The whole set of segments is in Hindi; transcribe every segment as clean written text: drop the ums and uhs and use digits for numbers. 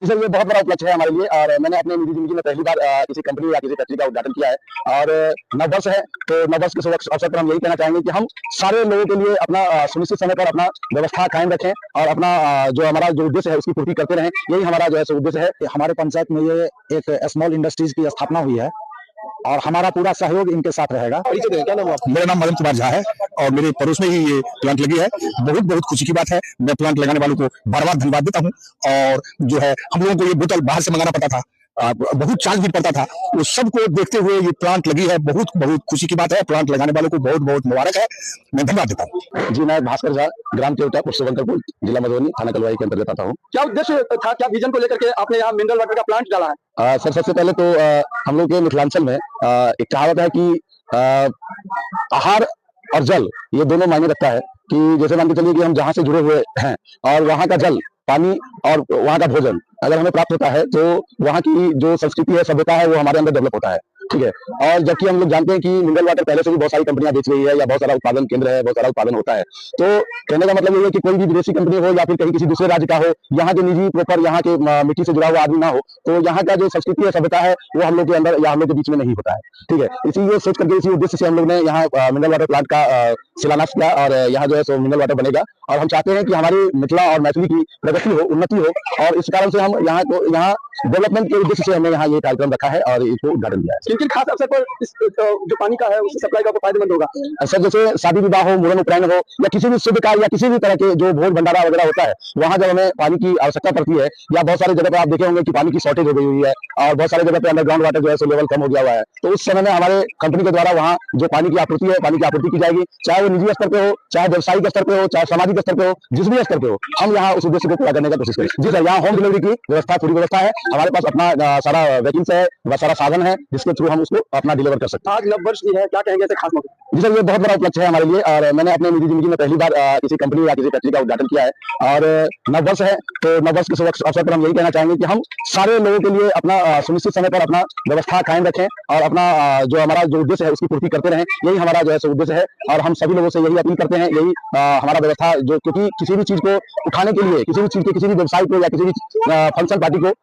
सर ये बहुत बड़ा उपलक्ष्य है हमारे लिए और मैंने अपनी निजी जिंदगी में पहली बार किसी कंपनी या किसी फैक्ट्री का उद्घाटन किया है और नववर्ष है। तो नववर्ष के शुभ अवसर पर हम यही कहना चाहेंगे कि हम सारे लोगों के लिए अपना सुनिश्चित समय पर अपना व्यवस्था कायम रखें और अपना जो हमारा जो उद्देश्य है उसकी पूर्ति करते रहें। यही हमारा जो है उद्देश्य है। हमारे पंचायत में ये एक स्मॉल इंडस्ट्रीज की स्थापना हुई है और हमारा पूरा सहयोग इनके साथ रहेगा। क्या नाम आपका? मेरा नाम मदन कुमार झा है और मेरे पड़ोस में ही ये प्लांट लगी है। बहुत बहुत खुशी की बात है। मैं प्लांट लगाने वालों को बार बार धन्यवाद देता हूँ। और जो है हम लोगों को ये बोतल बाहर से मंगाना पड़ता था, बहुत चार्ज भी पड़ता था, वो सबको देखते हुए ये प्लांट लगी है। बहुत बहुत खुशी की बात है। प्लांट लगाने वालों को बहुत बहुत मुबारक है। मैं धन्यवाद देता हूँ। जी मैं भास्कर झा, ग्राम केवटा, पोस्ट शंकरपुर, जिला मधुबनी, थाना कलवाई के अंतर्गत आता हूँ। क्या उद्देश्य था, क्या विजन को लेकर के आपने यहाँ मिनरल वाटर का प्लांट डाला है? सर सबसे पहले तो हम लोग के मिथिलांचल में एक कहावत है कि आहार और जल ये दोनों मायने रखता है। कि जैसे मान के चलिए कि हम जहाँ से जुड़े हुए हैं और वहाँ का जल, पानी और वहाँ का भोजन अगर हमें प्राप्त होता है तो वहाँ की जो संस्कृति है, सभ्यता है, वो हमारे अंदर डेवलप होता है। ठीक है। और जबकि हम लोग जानते हैं कि मिनरल वाटर पहले से भी बहुत सारी कंपनियां बेच रही है या बहुत सारा उत्पादन केंद्र है, बहुत सारा उत्पादन होता है। तो कहने का मतलब ये है कि कोई भी विदेशी कंपनी हो या फिर कहीं किसी दूसरे राज्य का हो, यहाँ के निजी प्रॉपर यहाँ के मिट्टी से जुड़ा हुआ आदमी ना हो, तो यहाँ का जो संस्कृति है, सभ्यता है, वो हम लोग के अंदर या हम लोग के बीच में नहीं होता है। ठीक है। इसी सोच करके, इसी उद्देश्य से हम लोग ने यहाँ मिनरल वाटर प्लांट का शिलान्यास किया और यहाँ जो है सो मिनरल वाटर बनेगा। और हम चाहते हैं कि हमारी मिथिला और मैथिली की प्रगति हो, उन्नति हो, और इस कारण से हम यहाँ डेवलपमेंट के उद्देश्य से हमने यहाँ ये कार्यक्रम रखा है और इसको उद्घाटन किया है। किन खास अवसर पर इस जो पानी का है उसकी सप्लाई का फायदेमंद होगा? सर जैसे शादी विवाह हो, मुरन उपनयन हो, या किसी भी शुभ कार्य या किसी भी तरह के जो भोज भंडारा वगैरह होता है, वहाँ जब हमें पानी की आवश्यकता पड़ती है, या बहुत सारे जगह पर आप देखे होंगे कि पानी की शॉर्टेज हो गई हुई है और बहुत सारे जगह पे अंडरग्राउंड वाटर जो है लेवल कम हो गया हुआ है, तो उस समय में हमारे कंपनी के द्वारा वहाँ जो पानी की आपूर्ति है, पानी की आपूर्ति की जाएगी। चाहे वो निजी स्तर पे हो, चाहे व्यवसायिक स्तर पे हो, चाहे सामाजिक स्तर पे हो, जिस भी स्तर पे हो, हम यहाँ उस उद्देश्य को पूरा करने का कोशिश करें। जी सर, यहाँ होम डिलीवरी की व्यवस्था, पूरी व्यवस्था है। हमारे पास अपना सारा वैकेंसी है, सारा साधन है जिसके थ्रू हम उसको अपना डिलीवर कर सकते हैं। आज नववर्ष भी है, क्या कहेंगे ऐसे खास मौके? जी सर, ये बहुत बड़ा उपलक्ष्य है हमारे लिए और मैंने अपनी निजी जिंदगी में पहली बार किसी कंपनी या किसी फैक्ट्री का उद्घाटन किया है और नववर्ष है। तो नववर्ष के शुभ अवसर पर हम यही कहना चाहेंगे कि हम सारे लोगों के लिए अपना सुनिश्चित समय पर अपना व्यवस्था कायम रखें और अपना जो हमारा जो उद्देश्य है उसकी पूर्ति करते रहें। यही हमारा जो है उद्देश्य है और हम सभी लोगों से यही अपील करते हैं। यही हमारा व्यवस्था जो, क्योंकि किसी भी चीज को उठाने के लिए, किसी भी चीज के, किसी भी व्यवसाय को या किसी भी फंक्शन पार्टी को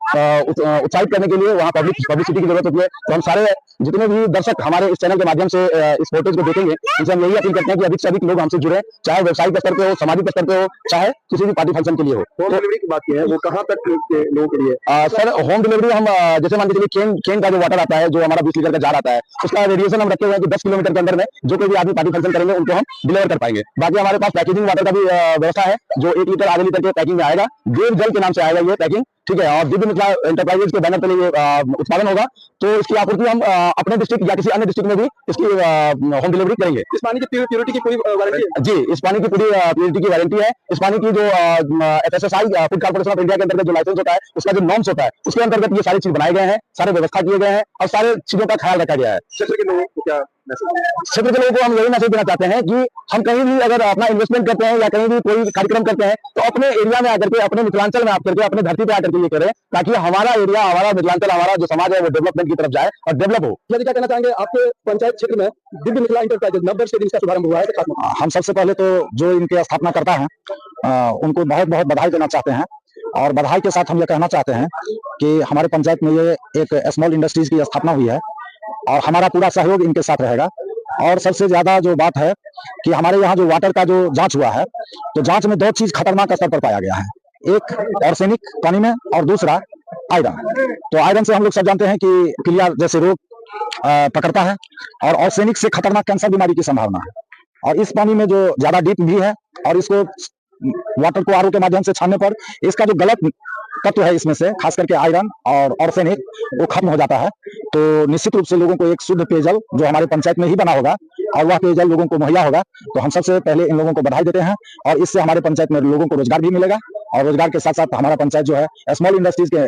उत्साहित करने के लिए वहाँ पब्लिसिटी की जरूरत होती है। तो हम सारे जितने भी दर्शक हमारे इस चैनल के माध्यम से इस फोटोज को देखेंगे, इनसे हम यही अपील करते हैं कि अधिक से अधिक लोग हमसे जुड़े, चाहे व्यवसायिक स्तर पे हो, सामाजिक स्तर पे हो, चाहे किसी भी पार्टी फंक्शन के लिए हो। होम डिलीवरी की बात की है, वो कहाँ तक के लोगों के लिए? सर होम डिलीवरी हम जैसे मान के चलिए केन का जो वाटर आता है, जो हमारा 20 लीटर का जार आता है, उसका रेडिएशन हम रखे हुए हैं कि 10 किलोमीटर के अंदर में जो कोई भी आदमी पार्टी फंक्शन करेंगे उनको हम डिलीवर कर पाएंगे। बाकी हमारे पास पैकेजिंग वाटर का भी व्यवस्था है, जो 1 लीटर, आधे लीटर के पैकिंग में आएगा। देव जल के नाम से आएगा ये पैकिंग। ठीक है। और दिव्य मिथिला एंटरप्राइजेज के बैनर पर ये उत्पादन होगा, तो इसकी आपूर्ति हम अपने डिस्ट्रिक्ट या किसी अन्य डिस्ट्रिक्ट में भी इसकी होम डिलीवरी करेंगे। इस पानी की प्योरिटी की पूरी वारंटी है? जी, इस पानी की पूरी प्योरिटी की वारंटी है। इस पानी की जो FSSAI food corporation of India के अंतर्गत जो लाइसेंस होता है, उसका जो नॉर्म्स होता है, उसके अंतर्गत ये सारी चीज बनाए गए हैं, सारे व्यवस्था किए गए हैं और सारे चीजों का ख्याल रखा गया है। क्षेत्र के लोगों को क्या क्षेत्र के लोगों को हम यही मैसेज देना चाहते हैं कि हम कहीं भी अगर अपना इन्वेस्टमेंट करते हैं या कहीं भी कोई कार्यक्रम करते हैं, तो अपने एरिया में आकर के, अपने मिथिलांचल में आकर के, अपने धरती पे आकर के ये करें, ताकि हमारा एरिया, हमारा मिथिलांचल, हमारा जो समाज है वो डेवलपमेंट की तरफ जाए और डेवलप हो। यदि क्या कहना चाहेंगे, आपके पंचायत क्षेत्र में दिव्य मिथिला एंटरप्राइजेज नववर्ष के दिन इसका शुभारंभ हुआ है? हम सबसे पहले तो जो इनके स्थापना करता है उनको बहुत बहुत बधाई देना चाहते हैं और बधाई के साथ हम ये कहना चाहते हैं कि हमारे पंचायत में ये एक स्मॉल इंडस्ट्रीज की स्थापना हुई है और हमारा पूरा सहयोग इनके साथ रहेगा। और सबसे ज्यादा जो बात है कि हमारे यहाँ जो वाटर का जो जांच हुआ है, तो जांच में 2 चीज खतरनाक स्तर पर पाया गया है। एक आर्सेनिक पानी में और दूसरा आयरन। तो आयरन से हम लोग सब जानते हैं कि पीलिया जैसे रोग पकड़ता है और आर्सेनिक से खतरनाक कैंसर बीमारी की संभावना है। और इस पानी में जो ज्यादा डीप भी है और इसको वाटर को आरओ के माध्यम से छानने पर इसका जो गलत तत्व है इसमें से, खास करके आयरन और आर्सेनिक, वो खत्म हो जाता है। तो निश्चित रूप से लोगों को एक शुद्ध पेयजल जो हमारे पंचायत में ही बना होगा और वह पेयजल लोगों को मुहैया होगा। तो हम सबसे पहले इन लोगों को बधाई देते हैं और इससे हमारे पंचायत में लोगों को रोजगार भी मिलेगा और रोजगार के साथ साथ हमारा पंचायत जो है स्मॉल इंडस्ट्रीज के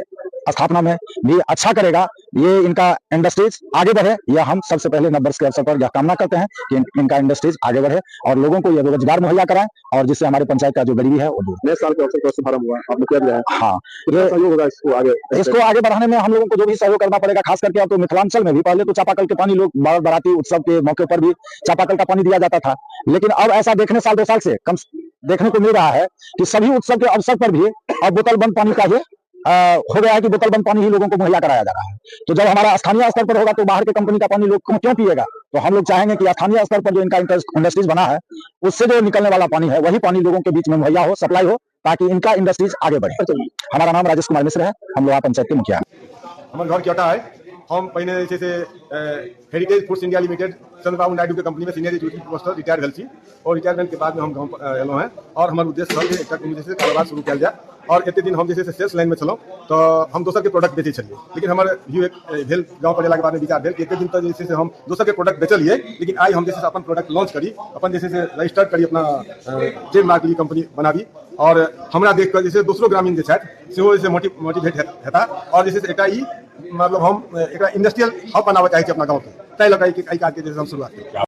स्थापना में भी अच्छा करेगा। ये इनका इंडस्ट्रीज आगे बढ़े, यह हम सबसे पहले नववर्ष के अवसर पर यह कामना करते हैं कि इनका इंडस्ट्रीज आगे बढ़े और लोगों को यह रोजगार मुहैया कराएं और जिससे हमारे पंचायत का जो गरीबी है वो दूर। नए साल के अवसर पर शुभारंभ हुआ, आपने क्या दिया है? हाँ, सहयोग होगा इसको आगे बढ़ाने में हम लोगों को जो भी सहयोग करना पड़ेगा, खास करके अब तो मिथिलांचल में भी पहले तो चापाकल के पानी लोग बाराती उत्सव के मौके पर भी चापाकल का पानी दिया जाता था, लेकिन अब ऐसा देखने साल 2 साल से कम देखने को मिल रहा है कि सभी उत्सव के अवसर पर भी अब बोतल बंद पानी का ही हो गया है कि बोतल बंद पानी ही लोगों को मुहैया कराया जा रहा है। तो जब हमारा स्थानीय स्तर पर होगा तो बाहर के कंपनी का पानी लोग क्यों पिएगा? तो हम लोग चाहेंगे कि स्थानीय स्तर पर जो इनका इंडस्ट्रीज बना है उससे जो निकलने वाला पानी है वही पानी लोगों के बीच में मुहैया हो, सप्लाई हो, ताकि इनका इंडस्ट्रीज आगे बढ़े। हमारा नाम राजेश कुमार मिश्र है, हम लोग पंचायत के मुखिया हैं। हमारे घर क्योटा है। हम पहले जैसे heritage foods India limited Chandrababu Naidu के कंपनी में सीनियर एग्जीक्यूटिव पोस्ट रिटायर भेल छी और रिटायरमेंट के बाद में हम गाँव एलहुँ हैं और हमारे उद्देश्य छल जे एकटा जैसे कारोबार शुरू किया जाए। और एते दिन हम जैसे सेल्स लाइन में छलहुँ तो हम दोसर के प्रोडक्ट बेचै छलियै, लेकिन हमर व्यू एक भेल गाँव पर अयलाके बाद में विचार भेल कि एते दिन तो जैसे हम दोसर के प्रोडक्ट बेचलियै, लेकिन आई हम जैसे अपन प्रोडक्ट लॉन्च करी, अपन जैसे रजिस्टर करी, अपना ट्रेड मार्क ली कंपनी बनाबी और हमरा देख कर जैसे दूसरो ग्रामीण जे छथि सेहो जैसे मोटिवेट हेता और जैसे एकटा ई मतलब हम एक इंडस्ट्रियल हब बनाबऽ चाहै छी अपना गाँव के, ताहि लऽ कऽ एहि काज के जैसे हम शुरुआत केलियै।